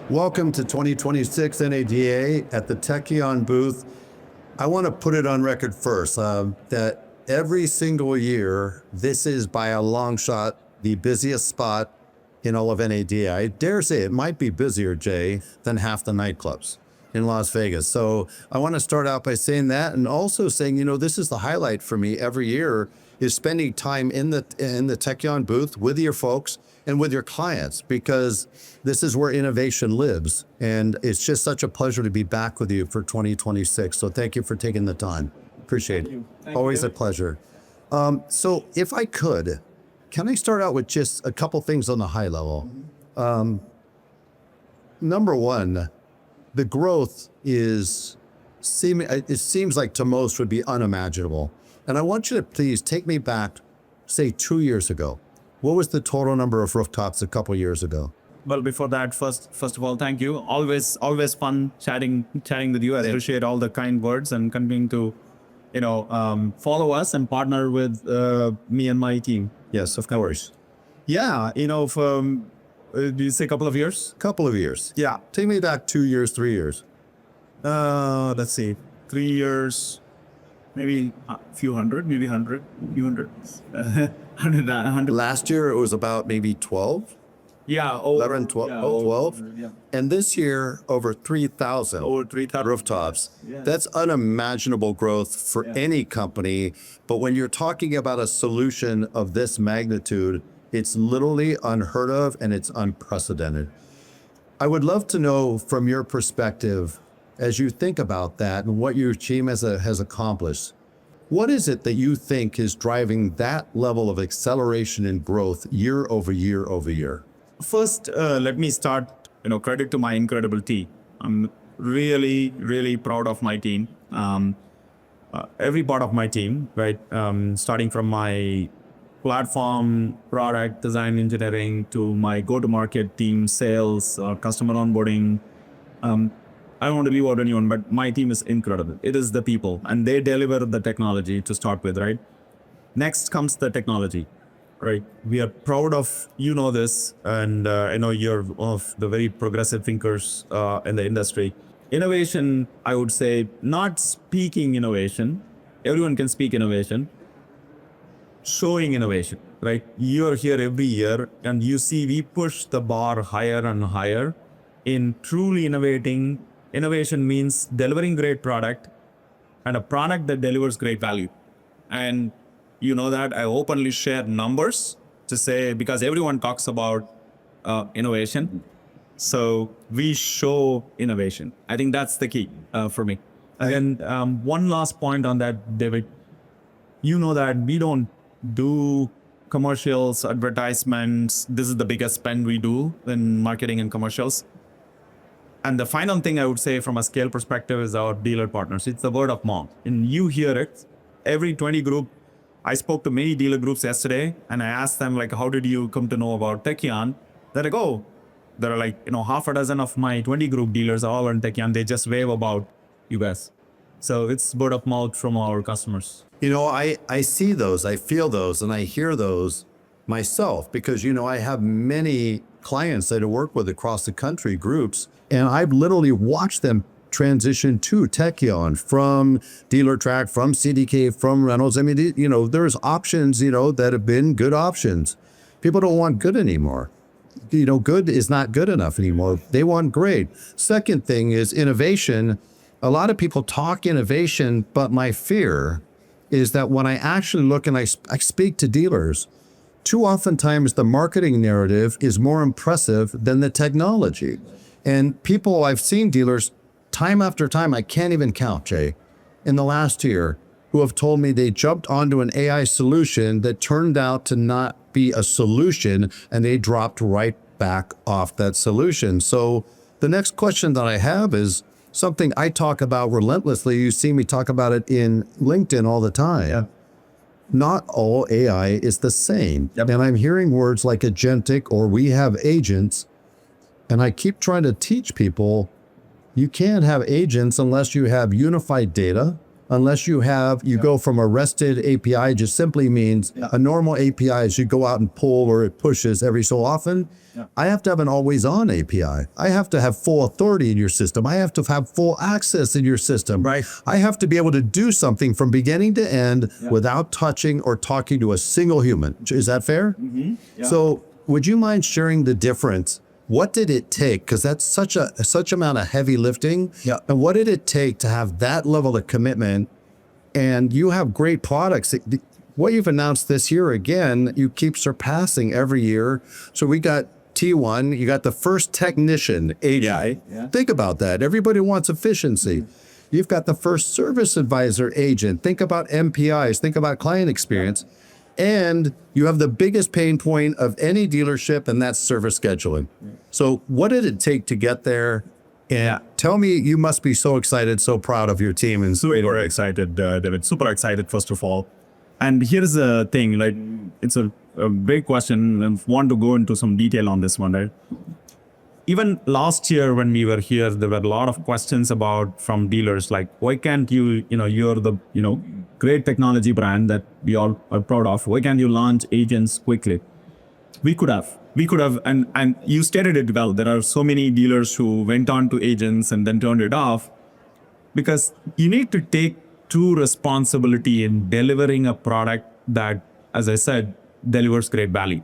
Welcome to 2026 NADA at the Tekion booth. I want to put it on record first that every single year, this is by a long shot the busiest spot in all of NADA. I dare say it might be busier, Jay, than half the nightclubs in Las Vegas. So I want to start out by saying that, and also saying, this is the highlight for me every year is spending time in the Tekion booth with your folks and with your clients, because this is where innovation lives. And it's just such a pleasure to be back with you for 2026. So thank you for taking the time. Appreciate it. Always a pleasure. So if I could, can I start out with just a couple things on the high level? Number one, the growth it seems like to most would be unimaginable. And I want you to please take me back, say 2 years ago. What was the total number of rooftops a couple years ago? Well, before that, first of all, thank you. Always fun chatting with you. I appreciate all the kind words and continuing to, follow us and partner with me and my team. Yes, of course. Yeah, from do you say a couple of years? Couple of years. Yeah. Take me back 2 years, 3 years. Let's see, 3 years, maybe a few hundred, maybe 100, few hundred. 100. Last year it was about maybe 12. Yeah, 11, 12, yeah, 12. Yeah. And this year, over 3,000 Over 3,000 rooftops. Yeah. That's unimaginable growth for any company. But when you're talking about a solution of this magnitude, it's literally unheard of and it's unprecedented. I would love to know from your perspective, as you think about that and what your team has accomplished, what is it that you think is driving that level of acceleration and growth year over year over year? First, let me start, credit to my incredible team. I'm really, really proud of my team. Every part of my team, right? Starting from my platform, product, design, engineering, to my go-to-market team, sales, customer onboarding. I don't want to leave out anyone, but my team is incredible. It is the people, and they deliver the technology to start with, right? Next comes the technology. Right. We are proud of, this, and I know you're one of the very progressive thinkers in the industry. Innovation, I would say, not speaking innovation. Everyone can speak innovation. Showing innovation, right? You're here every year, and you see we push the bar higher and higher in truly innovating. Innovation means delivering great product and a product that delivers great value. And you know that I openly share numbers to say, because everyone talks about innovation. So we show innovation. I think that's the key for me. And one last point on that, David, you know that we don't do commercials, advertisements. This is the biggest spend we do in marketing and commercials. And the final thing I would say from a scale perspective is our dealer partners. It's the word of mouth. And you hear it, every 20 group. I spoke to many dealer groups yesterday, and I asked them, how did you come to know about Tekion? They're like, there are half a dozen of my 20 group dealers are all on Tekion. They just rave about you guys. So it's word of mouth from our customers. I see those, I feel those, and I hear those myself because, I have many clients that I work with across the country, groups, and I've literally watched them transition to Tekion from DealerTrack, from CDK, from Reynolds. I mean, there's options, that have been good options. People don't want good anymore. Good is not good enough anymore. They want great. Second thing is innovation. A lot of people talk innovation, but my fear is that when I actually look and I speak to dealers, too oftentimes the marketing narrative is more impressive than the technology. And I've seen dealers time after time, I can't even count, Jay, in the last year, who have told me they jumped onto an AI solution that turned out to not be a solution, and they dropped right back off that solution. So the next question that I have is something I talk about relentlessly. You see me talk about it in LinkedIn all the time. Yeah. Not all AI is the same. Yep. And I'm hearing words like agentic or we have agents, and I keep trying to teach people you can't have agents unless you have unified data, unless you go from a rested API, just simply means a normal API is you go out and pull or it pushes every so often. I have to have an always on API. I have to have full authority in your system. I have to have full access in your system. Right. I have to be able to do something from beginning to end without touching or talking to a single human. Is that fair? Mm-hmm. Yeah. So would you mind sharing the difference? What did it take? Because that's such amount of heavy lifting. Yeah. And what did it take to have that level of commitment? And you have great products. What you've announced this year, again, you keep surpassing every year. So we got T1, you got the first technician agent. Yeah. Think about that. Everybody wants efficiency. You've got the first service advisor agent. Think about MPIs. Think about client experience. And you have the biggest pain point of any dealership, and that's service scheduling. So what did it take to get there? And tell me, you must be so excited, so proud of your team. And Super excited, David. Super excited, first of all. And here's the thing, like, it's a big question, and want to go into some detail on this one, right? Even last year when we were here, there were a lot of questions from dealers, like, why can't you, you're the, great technology brand that we all are proud of. Why can't you launch agents quickly? We could have, and you stated it well. There are so many dealers who went on to agents and then turned it off, because you need to take true responsibility in delivering a product that, as I said, delivers great value.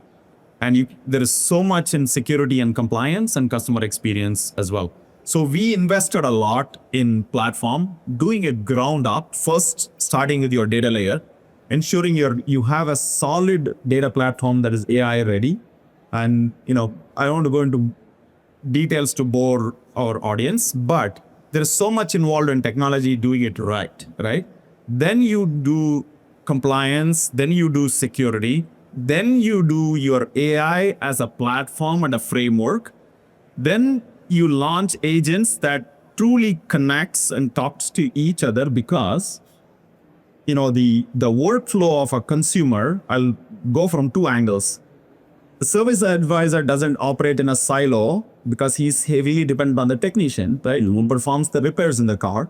And there is so much in security and compliance and customer experience as well. So we invested a lot in platform, doing it ground up, first starting with your data layer, ensuring you have a solid data platform that is AI ready. And, I don't want to go into details to bore our audience, but there is so much involved in technology doing it right? Then you do compliance, then you do security, then you do your AI as a platform and a framework. Then you launch agents that truly connects and talks to each other, because, the workflow of a consumer, I'll go from two angles. The service advisor doesn't operate in a silo because he's heavily dependent on the technician, right? Who performs the repairs in the car.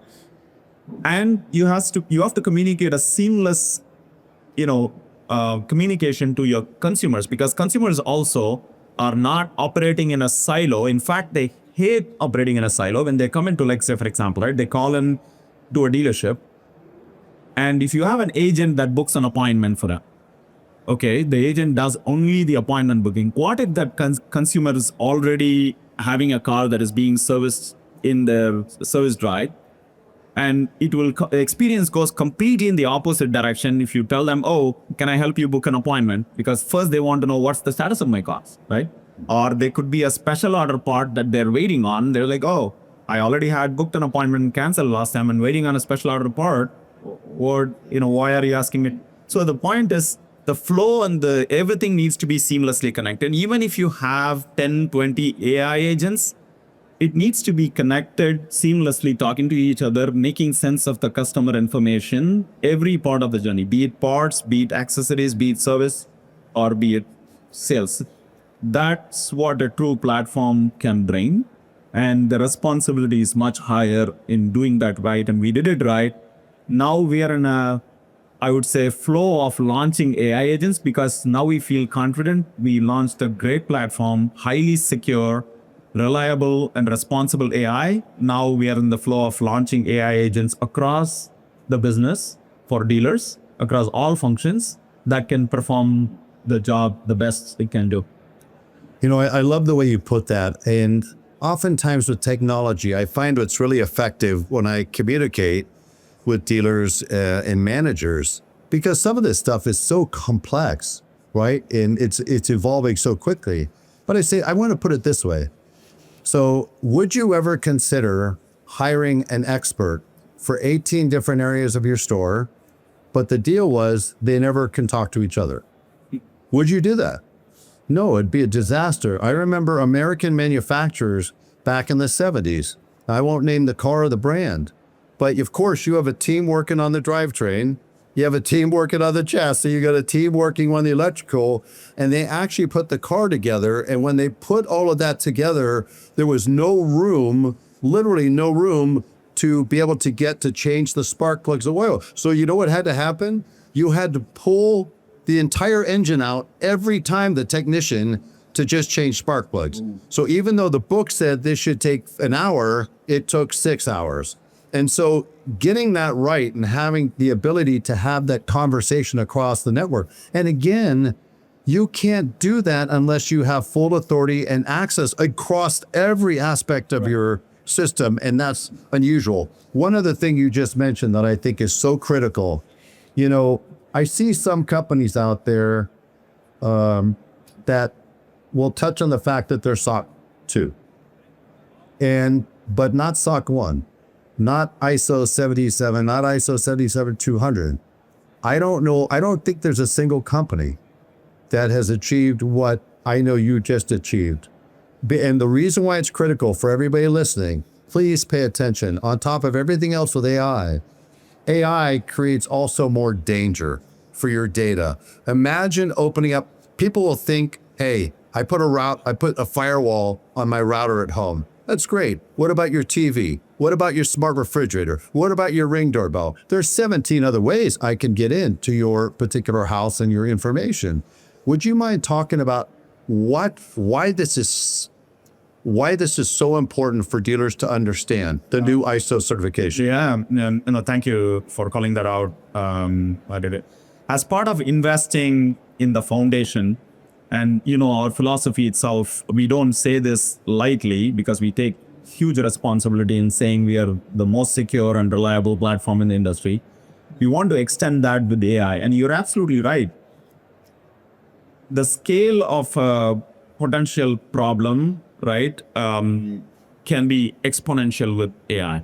And you have to communicate a seamless, communication to your consumers, because consumers also are not operating in a silo. In fact, they hate operating in a silo. When they come into, like, say, for example, right, they call in to a dealership. And if you have an agent that books an appointment for them, okay, the agent does only the appointment booking. What if that consumer is already having a car that is being serviced in the service drive? And the experience goes completely in the opposite direction if you tell them, oh, can I help you book an appointment? Because first they want to know what's the status of my car, right? Or there could be a special order part that they're waiting on. They're like, oh, I already had booked an appointment and canceled last time and waiting on a special order part. Or, why are you asking me? So the point is, the flow and everything needs to be seamlessly connected. Even if you have 10, 20 AI agents, it needs to be connected seamlessly, talking to each other, making sense of the customer information, every part of the journey, be it parts, be it accessories, be it service, or be it sales. That's what a true platform can bring. And the responsibility is much higher in doing that right. And we did it right. Now we are in I would say, flow of launching AI agents, because now we feel confident. We launched a great platform, highly secure, reliable, and responsible AI. Now we are in the flow of launching AI agents across the business for dealers, across all functions, that can perform the job the best they can do. I love the way you put that. And oftentimes with technology, I find what's really effective when I communicate with dealers and managers, because some of this stuff is so complex, right? And it's evolving so quickly. But I want to put it this way. So would you ever consider hiring an expert for 18 different areas of your store, but the deal was they never can talk to each other? Would you do that? No, it'd be a disaster. I remember American manufacturers back in the 70s. I won't name the car or the brand, but of course you have a team working on the drivetrain. You have a team working on the chassis. You got a team working on the electrical, and they actually put the car together. And when they put all of that together, there was no room, literally no room, to be able to get to change the spark plugs of oil. So you know what had to happen? You had to pull the entire engine out every time the technician to just change spark plugs. So even though the book said this should take an hour, it took 6 hours. And so getting that right and having the ability to have that conversation across the network. And again, you can't do that unless you have full authority and access across every aspect of your system. And that's unusual. One other thing you just mentioned that I think is so critical, I see some companies out there that will touch on the fact that they're SOC 2, but not SOC 1, not ISO 77, not ISO 77200. I don't think there's a single company that has achieved what I know you just achieved. And the reason why it's critical for everybody listening, please pay attention. On top of everything else with AI creates also more danger for your data. Imagine opening up, people will think, hey, I put a firewall on my router at home. That's great. What about your TV? What about your smart refrigerator? What about your Ring doorbell? There's 17 other ways I can get into your particular house and your information. Would you mind talking about why this is so important for dealers to understand the new ISO certification? Yeah, thank you for calling that out. I did it. As part of investing in the foundation, and our philosophy itself, we don't say this lightly because we take huge responsibility in saying we are the most secure and reliable platform in the industry. We want to extend that with AI, and you're absolutely right. The scale of a potential problem, right, can be exponential with AI.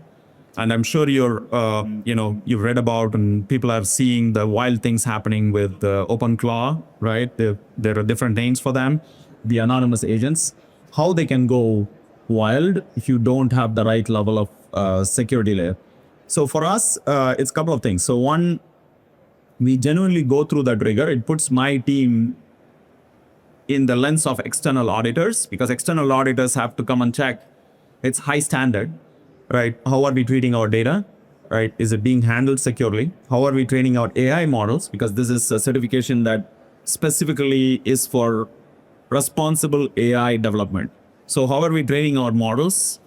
And I'm sure you've read about and people are seeing the wild things happening with OpenClaw, right? There are different names for them, the anonymous agents, how they can go wild if you don't have the right level of security layer. So for us, it's a couple of things. So one, we genuinely go through that rigor. It puts my team in the lens of external auditors, because external auditors have to come and check. It's high standard, right? How are we treating our data, right? Is it being handled securely? How are we training our AI models? Because this is a certification that specifically is for responsible AI development. So how are we training our models?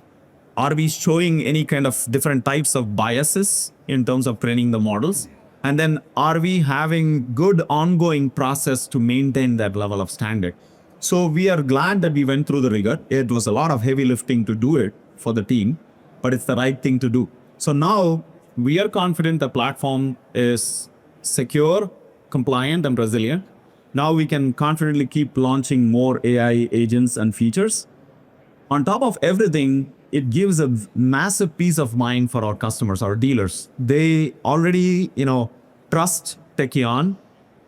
Are we showing any kind of different types of biases in terms of training the models? And then are we having good ongoing process to maintain that level of standard? So we are glad that we went through the rigor. It was a lot of heavy lifting to do it for the team, but it's the right thing to do. So now we are confident the platform is secure, compliant, and resilient. Now we can confidently keep launching more AI agents and features. On top of everything, it gives a massive peace of mind for our customers, our dealers. They already, trust Tekion,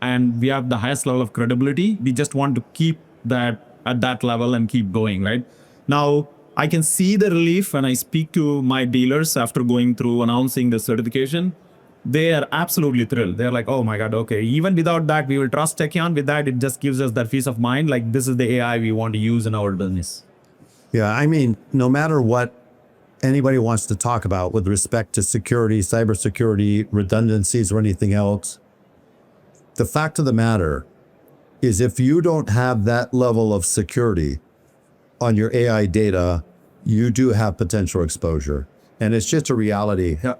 and we have the highest level of credibility. We just want to keep that at that level and keep going, right? Now, I can see the relief when I speak to my dealers after going through announcing the certification. They are absolutely thrilled. They're like, oh my God, okay, even without that, we will trust Tekion. With that, it just gives us that peace of mind. Like, this is the AI we want to use in our business. Yeah, I mean, no matter what anybody wants to talk about with respect to security, cybersecurity, redundancies, or anything else, the fact of the matter is if you don't have that level of security on your AI data, you do have potential exposure. And it's just a reality. Yeah.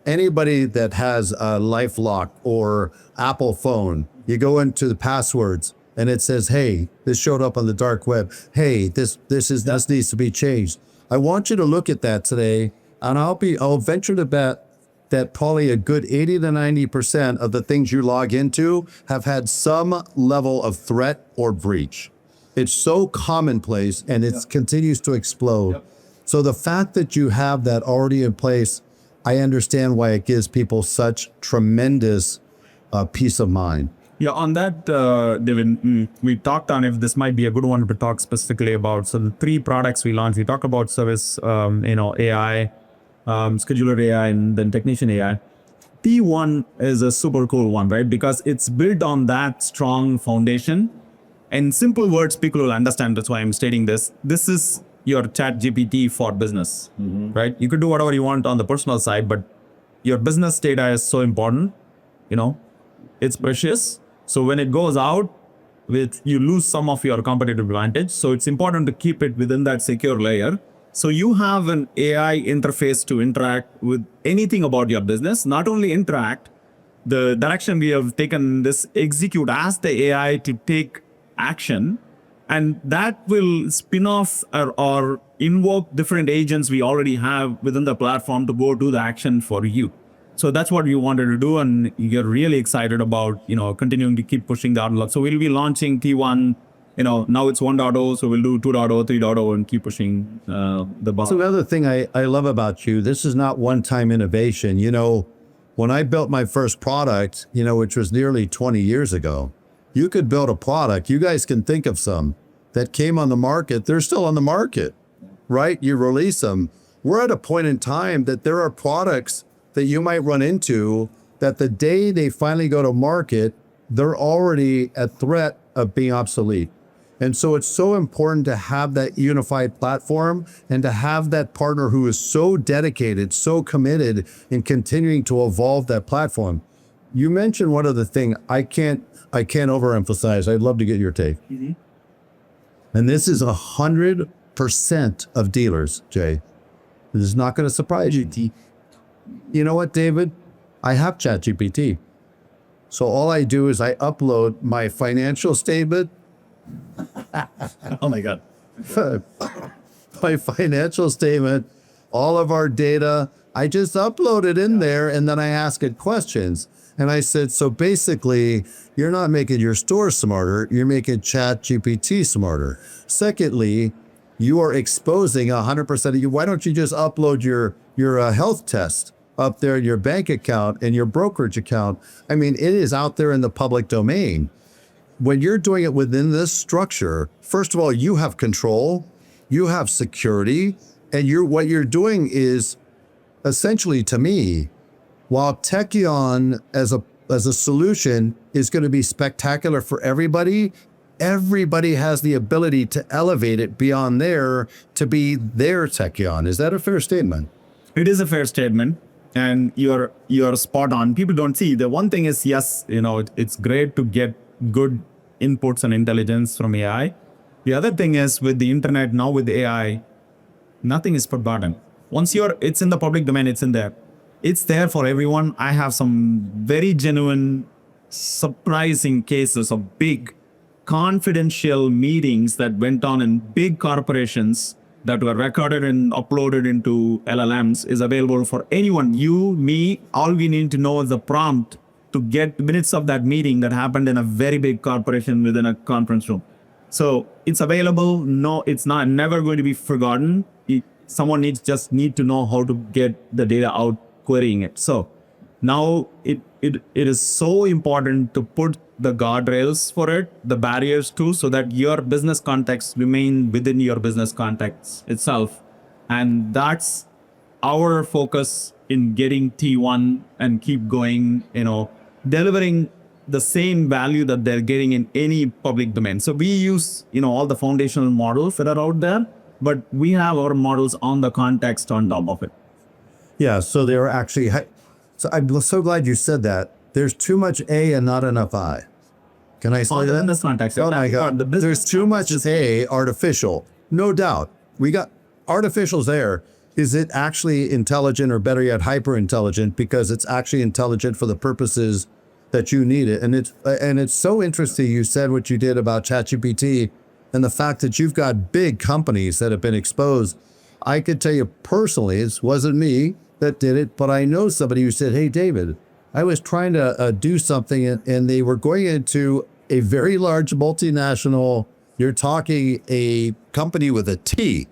Anybody that has a LifeLock or Apple phone, you go into the passwords, and it says, hey, this showed up on the dark web. Hey, this needs to be changed. I want you to look at that today, and I'll venture to bet that probably a good 80 to 90% of the things you log into have had some level of threat or breach. It's so commonplace, and it continues to explode. So the fact that you have that already in place, I understand why it gives people such tremendous peace of mind. Yeah, on that, David, we talked on if this might be a good one to talk specifically about. So the 3 products we launched, we talk about service, AI, scheduler AI, and then technician AI. T1 is a super cool one, right? Because it's built on that strong foundation. In simple words, people will understand. That's why I'm stating this. This is your chat GPT for business, right? You could do whatever you want on the personal side, but your business data is so important, you know, it's precious. So when it goes out, you lose some of your competitive advantage. So it's important to keep it within that secure layer. So you have an AI interface to interact with anything about your business, not only interact. The direction we have taken this execute as the AI to take action, and that will spin off or invoke different agents we already have within the platform to go do the action for you. So that's what we wanted to do, and you're really excited about, you know, continuing to keep pushing the outlook. So we'll be launching T1, you know, now it's 1.0, so we'll do 2.0, 3.0, and keep pushing the ball. So another thing I love about you, this is not one-time innovation. You know, when I built my first product, you know, which was nearly 20 years ago, you could build a product. You guys can think of some that came on the market. They're still on the market, right? You release them. We're at a point in time that there are products that you might run into that the day they finally go to market, they're already at threat of being obsolete. And so it's so important to have that unified platform and to have that partner who is so dedicated, so committed in continuing to evolve that platform. You mentioned one other thing I can't overemphasize. I'd love to get your take. And this is 100% of dealers, Jay. This is not going to surprise you. You know what, David? I have ChatGPT. So all I do is I upload my financial statement. Oh my God. My financial statement, all of our data, I just upload it in there and then I ask it questions. And I said, so basically, you're not making your store smarter, you're making ChatGPT smarter. Secondly, you are exposing 100% of you. Why don't you just upload your health test up there in your bank account and your brokerage account? I mean, it is out there in the public domain. When you're doing it within this structure, first of all, you have control, you have security, and what you're doing is essentially, to me, while Tekion as a solution is going to be spectacular for everybody, everybody has the ability to elevate it beyond there to be their Tekion. Is that a fair statement? It is a fair statement, and you're spot on. People don't see. The one thing is, yes, you know, it's great to get good inputs and intelligence from AI. The other thing is, with the internet now, with AI, nothing is forgotten. Once it's in the public domain, it's in there. It's there for everyone. I have some very genuine, surprising cases of big confidential meetings that went on in big corporations that were recorded and uploaded into LLMs is available for anyone. You, me, all we need to know is the prompt to get minutes of that meeting that happened in a very big corporation within a conference room. So it's available. No, it's never going to be forgotten. Someone just need to know how to get the data out, querying it. So now it is so important to put the guardrails for it, the barriers too, so that your business context remain within your business context itself. And that's our focus in getting T1 and keep going, you know, delivering the same value that they're getting in any public domain. So we use, you know, all the foundational models that are out there, but we have our models on the context on top of it. Yeah, so they're actually, so I'm so glad you said that. There's too much A and not enough I. Can I say that? In this context. Oh my God. There's too much A, artificial. No doubt. We got artificials there. Is it actually intelligent, or better yet, hyper intelligent, because it's actually intelligent for the purposes that you need it? And it's so interesting you said what you did about ChatGPT and the fact that you've got big companies that have been exposed. I could tell you personally, it wasn't me that did it, but I know somebody who said, hey, David, I was trying to do something and they were going into a very large multinational, you're talking a company with a T,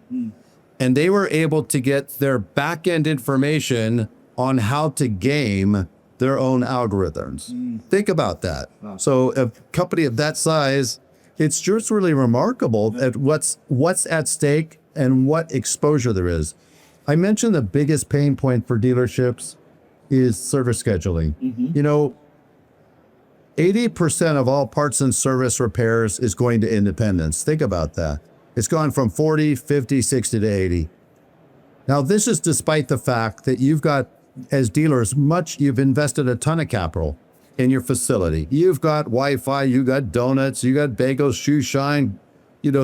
and they were able to get their back-end information on how to game their own algorithms. Think about that. Wow. So a company of that size, it's just really remarkable at what's at stake and what exposure there is. I mentioned the biggest pain point for dealerships is service scheduling. You know, 80% of all parts and service repairs is going to independents. Think about that. It's gone from 40, 50, 60 to 80. Now, this is despite the fact that you've got, as dealers, you've invested a ton of capital in your facility. You've got Wi-Fi, you got donuts, you got bagels, shoe shine.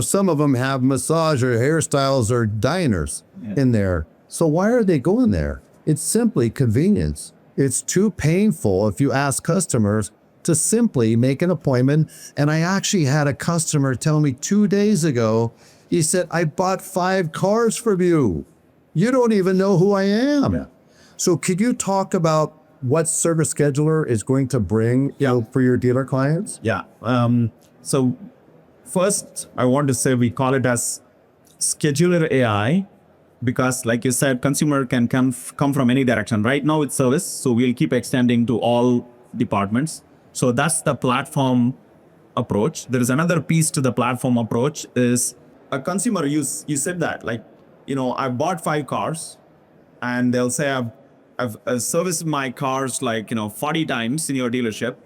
Some of them have massage or hairstyles or diners in there. So why are they going there? It's simply convenience. It's too painful if you ask customers to simply make an appointment. And I actually had a customer tell me 2 days ago, he said, I bought 5 cars from you. You don't even know who I am. Yeah. So could you talk about what Service Scheduler is going to bring for your dealer clients? Yeah. So first, I want to say we call it as Scheduler AI because, like you said, consumer can come from any direction. Right now, it's service, so we'll keep extending to all departments. So that's the platform approach. There is another piece to the platform approach is a consumer. You said that, I bought 5 cars, and they'll say I've serviced my cars 40 times in your dealership.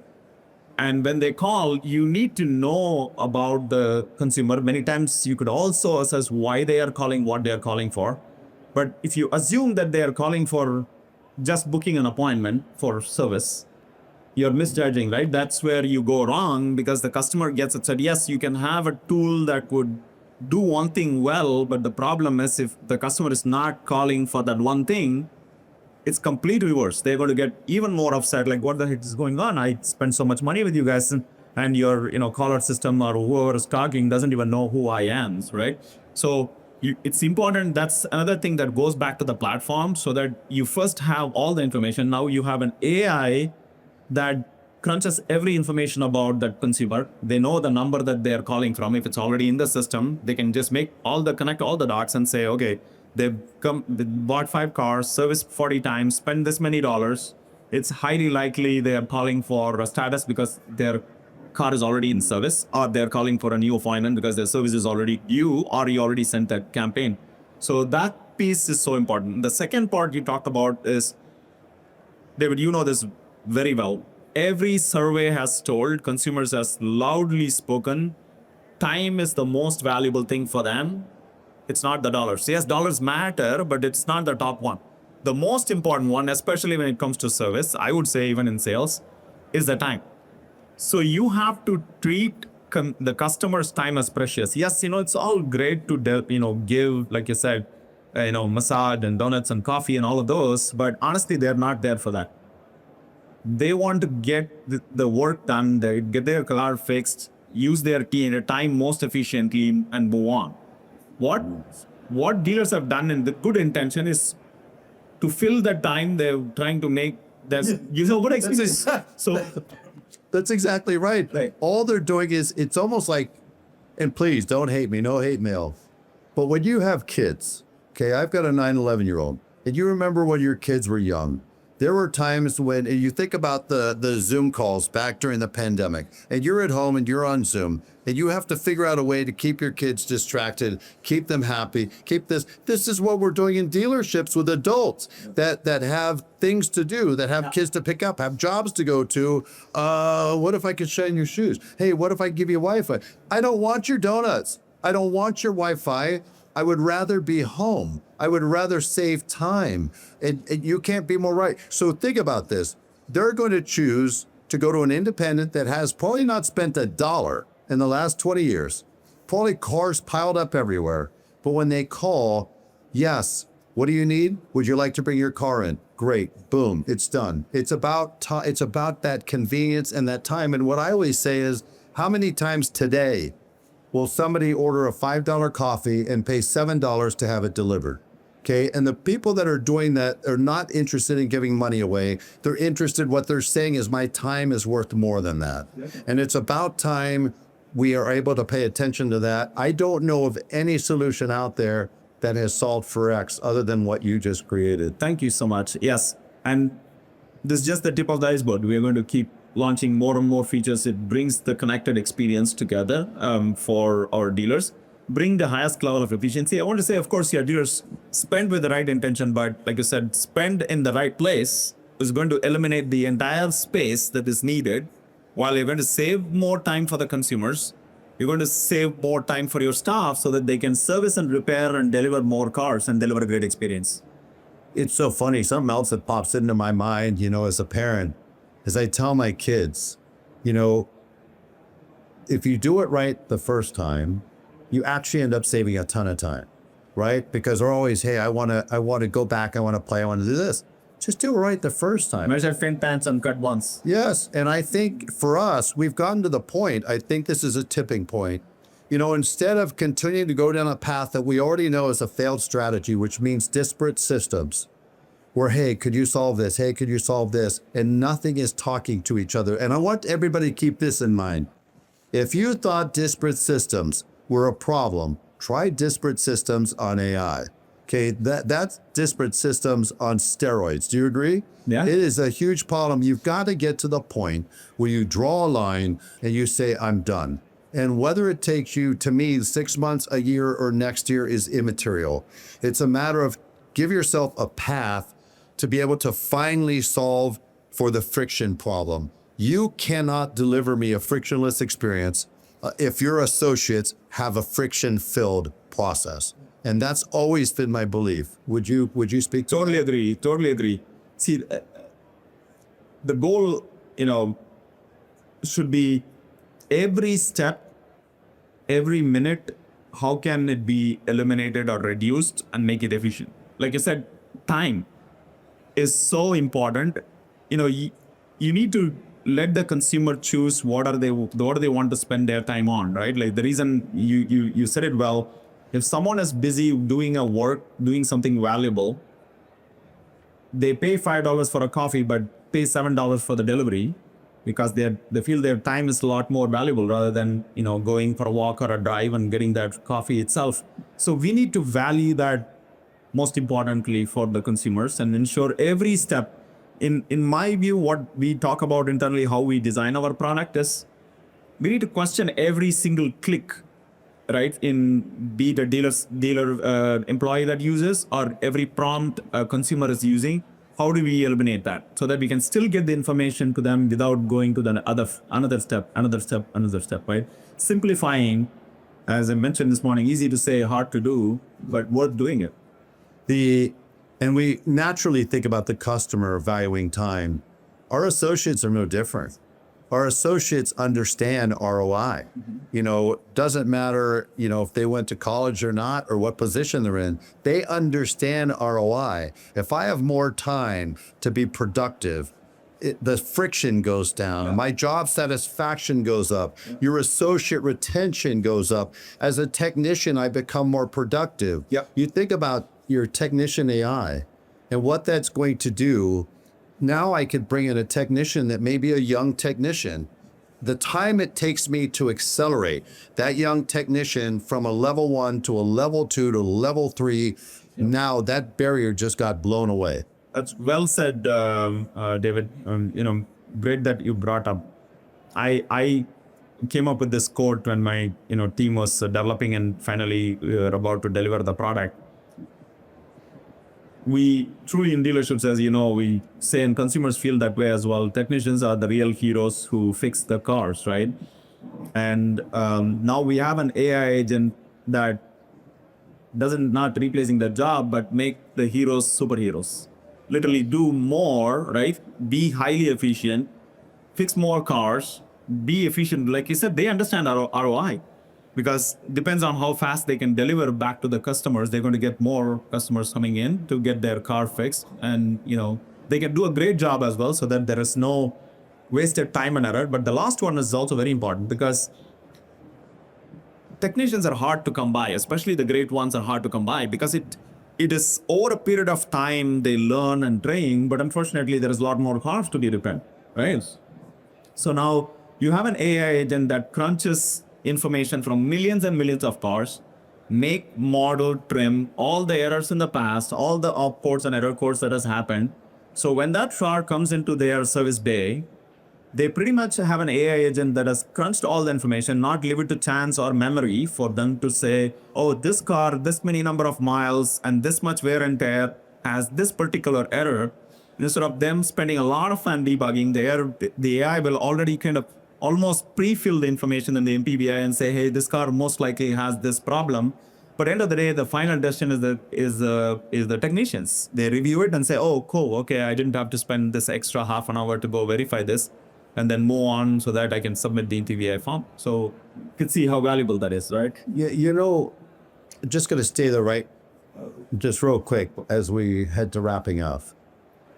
And when they call, you need to know about the consumer. Many times you could also assess why they are calling, what they are calling for. But if you assume that they are calling for just booking an appointment for service, you're misjudging, right? That's where you go wrong because the customer gets upset. Yes, you can have a tool that would do one thing well, but the problem is if the customer is not calling for that one thing, it's complete reverse. They're going to get even more upset. Like, what the heck is going on? I spent so much money with you guys, and your caller system or whoever is talking doesn't even know who I am, right? So it's important. That's another thing that goes back to the platform, so that you first have all the information. Now you have an AI that crunches every information about that consumer. They know the number that they're calling from. If it's already in the system, they can just connect all the dots and say, okay, they bought 5 cars, serviced 40 times, spent this many dollars. It's highly likely they are calling for a status because their car is already in service, or they're calling for a new appointment because their service is already due, or you already sent that campaign. So that piece is so important. The second part you talked about is, David, you know this very well. Every survey has told, consumers has loudly spoken, time is the most valuable thing for them. It's not the dollars. Yes, dollars matter, but it's not the top one. The most important one, especially when it comes to service, I would say even in sales, is the time. So you have to treat the customer's time as precious. Yes, it's all great to give, like you said, massage and donuts and coffee and all of those, but honestly, they're not there for that. They want to get the work done, they get their car fixed, use their time most efficiently, and move on. What dealers have done in the good intention is to fill the time they're trying to make. Good experience. So that's exactly right. All they're doing is, it's almost like, and please don't hate me, no hate mail. But when you have kids, okay, I've got a 9-11-year-old, and you remember when your kids were young, there were times when you think about the Zoom calls back during the pandemic, and you're at home and you're on Zoom, and you have to figure out a way to keep your kids distracted, keep them happy, keep this. This is what we're doing in dealerships with adults that have things to do, that have kids to pick up, have jobs to go to. What if I could shine your shoes? Hey, what if I give you Wi-Fi? I don't want your donuts. I don't want your Wi-Fi. I would rather be home. I would rather save time. And you can't be more right. So think about this. They're going to choose to go to an independent that has probably not spent $1 in the last 20 years. Probably cars piled up everywhere. But when they call, yes, what do you need? Would you like to bring your car in? Great. Boom. It's done. It's about that convenience and that time. And what I always say is, how many times today will somebody order a $5 coffee and pay $7 to have it delivered? Okay, and the people that are doing that are not interested in giving money away. They're interested, what they're saying is, my time is worth more than that. And it's about time we are able to pay attention to that. I don't know of any solution out there that has solved for X other than what you just created. Thank you so much. Yes, and this is just the tip of the iceberg. We're going to keep launching more and more features. It brings the connected experience together for our dealers, bring the highest level of efficiency. I want to say, of course, your dealers spend with the right intention, but like you said, spend in the right place is going to eliminate the entire space that is needed, while you're going to save more time for the consumers You're going to save more time for your staff so that they can service and repair and deliver more cars and deliver a great experience. It's so funny. Something else that pops into my mind, as a parent, is I tell my kids, if you do it right the first time, you actually end up saving a ton of time, right? Because they're always, hey, I want to go back. I want to play. I want to do this. Just do it right the first time. Measure fin pants and cut once. Yes. And I think for us, we've gotten to the point, I think this is a tipping point. Instead of continuing to go down a path that we already know is a failed strategy, which means disparate systems, where, hey, could you solve this? Hey, could you solve this? And nothing is talking to each other. And I want everybody to keep this in mind. If you thought disparate systems were a problem, try disparate systems on AI. Okay, that's disparate systems on steroids. Do you agree? Yeah. It is a huge problem. You've got to get to the point where you draw a line and you say, I'm done. And whether it takes you, to me, 6 months, a year, or next year is immaterial. It's a matter of give yourself a path to be able to finally solve for the friction problem. You cannot deliver me a frictionless experience if your associates have a friction-filled process. And that's always been my belief. Would you speak to Totally agree. Totally agree. See, the goal, should be every step, every minute, how can it be eliminated or reduced and make it efficient? Like I said, time is so important. You need to let the consumer choose what they want to spend their time on, right? Like the reason you said it well. If someone is busy doing something valuable, they pay $5 for a coffee, but pay $7 for the delivery because they feel their time is a lot more valuable rather than, going for a walk or a drive and getting that coffee itself. So we need to value that most importantly for the consumers and ensure every step. In my view, what we talk about internally, how we design our product is we need to question every single click, right? Be it a dealer employee that uses or every prompt a consumer is using. How do we eliminate that so that we can still get the information to them without going to another step, right? Simplifying, as I mentioned this morning, easy to say, hard to do, but worth doing it. And we naturally think about the customer valuing time. Our associates are no different. Our associates understand ROI. Doesn't matter, if they went to college or not, or what position they're in. They understand ROI. If I have more time to be productive, the friction goes down. Yeah. My job satisfaction goes up. Your associate retention goes up. As a technician, I become more productive. Yep. You think about your technician AI and what that's going to do. Now I could bring in a technician that may be a young technician. The time it takes me to accelerate that young technician from a level 1 to a level 2 to level 3, now that barrier just got blown away. That's well said, David. Great that you brought up. I came up with this quote when my team was developing and finally we were about to deliver the product. We truly in dealerships, as we say, and consumers feel that way as well. Technicians are the real heroes who fix the cars, right? And now we have an AI agent that not replacing their job, but make the heroes superheroes. Literally do more, right? Be highly efficient, fix more cars, be efficient. Like you said, they understand ROI. Because depends on how fast they can deliver back to the customers, they're going to get more customers coming in to get their car fixed. And, they can do a great job as well so that there is no wasted time and error. But the last one is also very important because technicians are hard to come by, especially the great ones are hard to come by because it is over a period of time they learn and train, but unfortunately there is a lot more cars to be repaired, right? So now you have an AI agent that crunches information from millions and millions of cars, make, model, trim all the errors in the past, all the op codes and error codes that has happened. So when that car comes into their service bay, they pretty much have an AI agent that has crunched all the information, not leave it to chance or memory for them to say, oh, this car, this many number of miles and this much wear and tear has this particular error. Instead of them spending a lot of time debugging, the AI will already kind of almost pre-fill the information in the MPBI and say, hey, this car most likely has this problem. But end of the day, the final decision is the technicians. They review it and say, oh, cool, okay, I didn't have to spend this extra half an hour to go verify this, and then move on so that I can submit the MPBI form. So you can see how valuable that is, right? Yeah, just going to stay there, right? Just real quick as we head to wrapping up.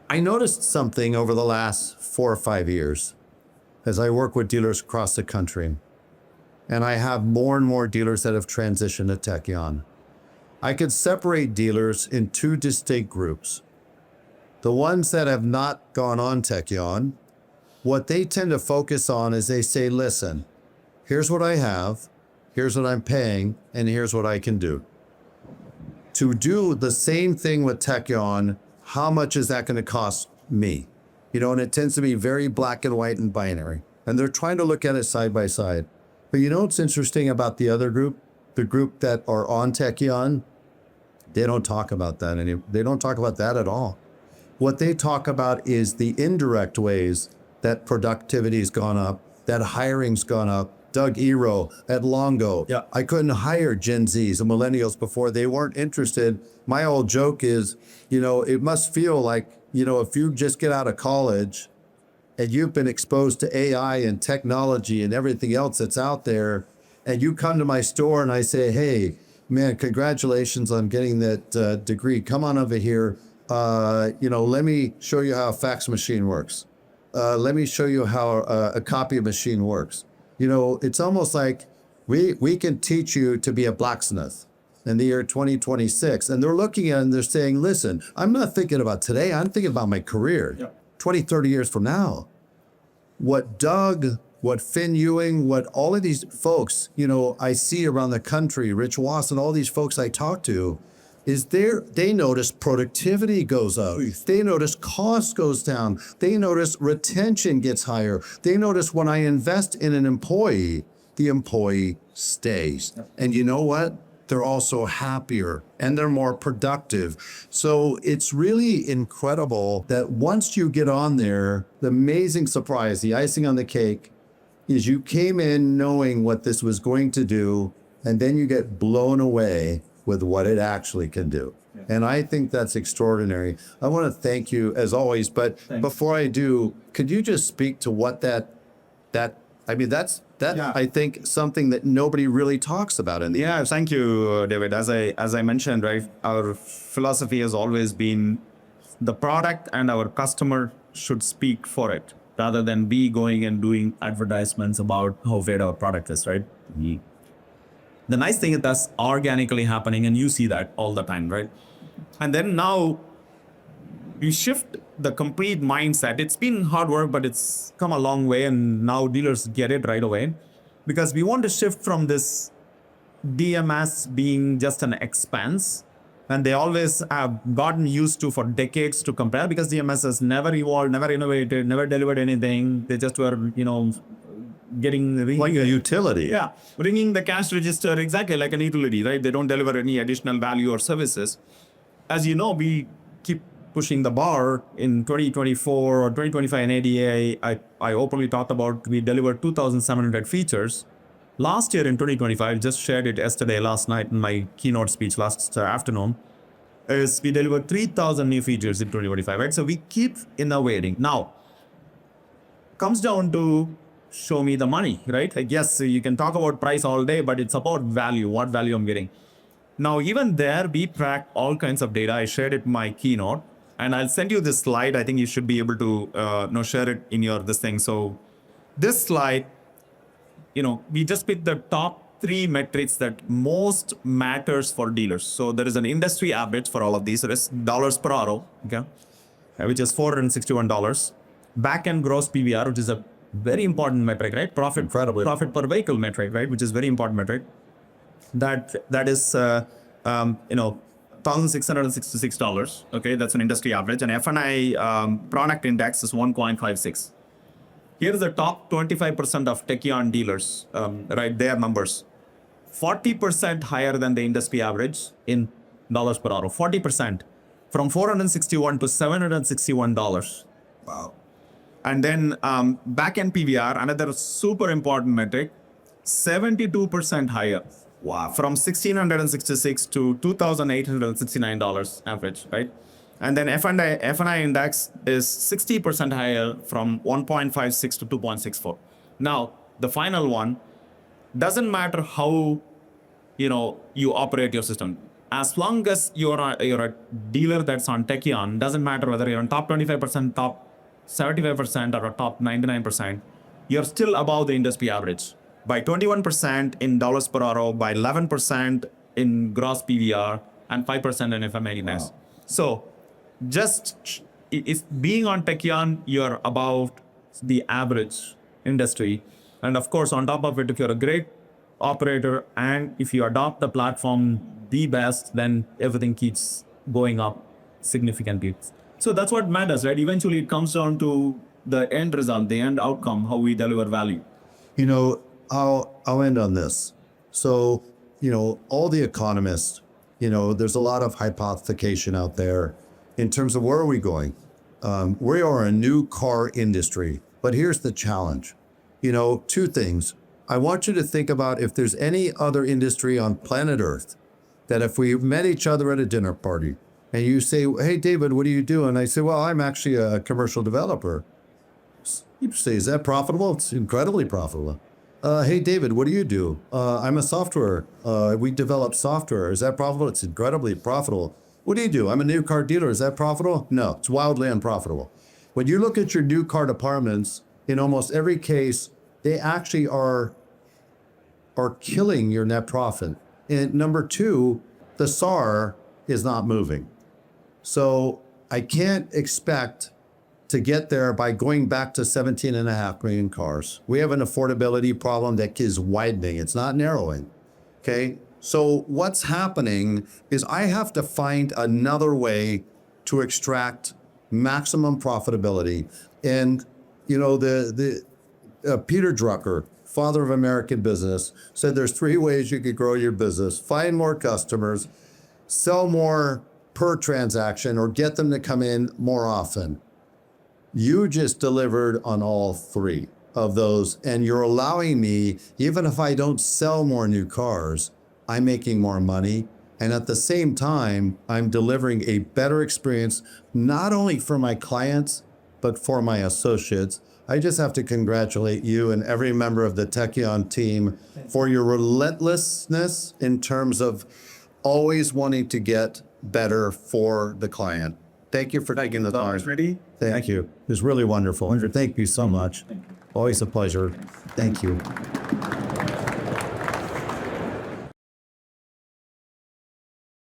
I noticed something over the last 4 or 5 years as I work with dealers across the country. And I have more and more dealers that have transitioned to Tekion. I could separate dealers in 2 distinct groups. The ones that have not gone on Tekion, what they tend to focus on is they say, listen, here's what I have, here's what I'm paying, and here's what I can do. To do the same thing with Tekion, how much is that going to cost me? And it tends to be very black and white and binary. And they're trying to look at it side by side. But what's interesting about the other group, the group that are on Tekion, they don't talk about that. They don't talk about that at all. What they talk about is the indirect ways that productivity's gone up, that hiring's gone up. Doug Ero at Longo. Yeah. I couldn't hire Gen Zs and millennials before. They weren't interested. My old joke is, it must feel like, if you just get out of college and you've been exposed to AI and technology and everything else that's out there, and you come to my store and I say, hey, man, congratulations on getting that degree. Come on over here. Let me show you how a fax machine works. Let me show you how a copy machine works. It's almost like we can teach you to be a blacksmith in the year 2026. And they're looking at it and they're saying, listen, I'm not thinking about today. I'm thinking about my career, 20, 30 years from now. What Doug, what Finn Ewing, what all of these folks, I see around the country, Rich Wass and all these folks I talk to, is they notice productivity goes up. They notice cost goes down. They notice retention gets higher. They notice when I invest in an employee, the employee stays. And you know what? They're also happier and they're more productive. So it's really incredible that once you get on there, the amazing surprise, the icing on the cake, is you came in knowing what this was going to do, and then you get blown away with what it actually can do. And I think that's extraordinary. I want to thank you as always, but before I do, could you just speak to what that's I think something that nobody really talks about in the Yeah, thank you, David. As I mentioned, right, our philosophy has always been the product and our customer should speak for it rather than we going and doing advertisements about how great our product is, right? The nice thing is that's organically happening, and you see that all the time, right? And then now you shift the complete mindset. It's been hard work, but it's come a long way, and now dealers get it right away, because we want to shift from this DMS being just an expense, and they always have gotten used to for decades to compare, because DMS has never evolved, never innovated, never delivered anything. They just were, getting like a utility. Yeah, ringing the cash register exactly like an utility, right? They don't deliver any additional value or services. As you know, we keep pushing the bar. In 2024 or 2025 in ADA, I openly talked about we delivered 2,700 features. Last year in 2025, just shared it last night in my keynote speech last afternoon, is we delivered 3,000 new features in 2025, right? So we keep innovating. Now, comes down to show me the money, right? Like, yes, you can talk about price all day, but it's about value, what value I'm getting. Now, even there, we track all kinds of data. I shared it in my keynote, and I'll send you this slide. I think you should be able to share it in this thing. So this slide, we just picked the top 3 metrics that most matters for dealers. So there is an industry average for all of these. There is dollars per auto, okay, which is $461. Back-end gross PVR, which is a very important metric, right? Profit per vehicle metric, right? Which is very important metric. That is, $1,666. Okay, that's an industry average. And F&I product index is 1.56. Here's the top 25% of Tekion dealers, right? Their numbers, 40% higher than the industry average in dollars per auto. 40%, from $461 to $761. Wow. And then back-end PVR, another super important metric, 72% higher. Wow. From $1,666 to $2,869 average, right? And then F&I index is 60% higher from 1.56 to 2.64. Now, the final one, doesn't matter how you operate your system. As long as you're a dealer that's on Tekion, doesn't matter whether you're on top 25%, top 75%, or a top 99%, you're still above the industry average by 21% in dollars per hour, by 11% in gross PVR, and 5% in FMA index. Wow. So just it's being on Tekion, you're above the average industry. And of course, on top of it, if you're a great operator and if you adopt the platform the best, then everything keeps going up significantly. So that's what matters, right? Eventually, it comes down to the end result, the end outcome, how we deliver value. I'll end on this. So, all the economists, there's a lot of hypothecation out there in terms of where are we going? We are a new car industry, but here's the challenge. Two things. I want you to think about if there's any other industry on planet Earth that if we met each other at a dinner party and you say, hey, David, what do you do? And I say, well, I'm actually a commercial developer. You say, is that profitable? It's incredibly profitable. Hey, David, what do you do? I'm a software. We develop software. Is that profitable? It's incredibly profitable. What do you do? I'm a new car dealer. Is that profitable? No, it's wildly unprofitable. When you look at your new car departments, in almost every case, they actually are killing your net profit. And number two, the SAR is not moving. So I can't expect to get there by going back to 17.5 million cars. We have an affordability problem that is widening. It's not narrowing. Okay. So what's happening is I have to find another way to extract maximum profitability. And, Peter Drucker, father of American business, said there's 3 ways you could grow your business: find more customers, sell more per transaction, or get them to come in more often. You just delivered on all 3 of those, and you're allowing me, even if I don't sell more new cars, I'm making more money. And at the same time, I'm delivering a better experience, not only for my clients, but for my associates. I just have to congratulate you and every member of the Tekion team for your relentlessness in terms of always wanting to get better for the client. Thank you for taking the time. Ready? Thank you. It was really wonderful. Thank you so much. Always a pleasure. Thank you.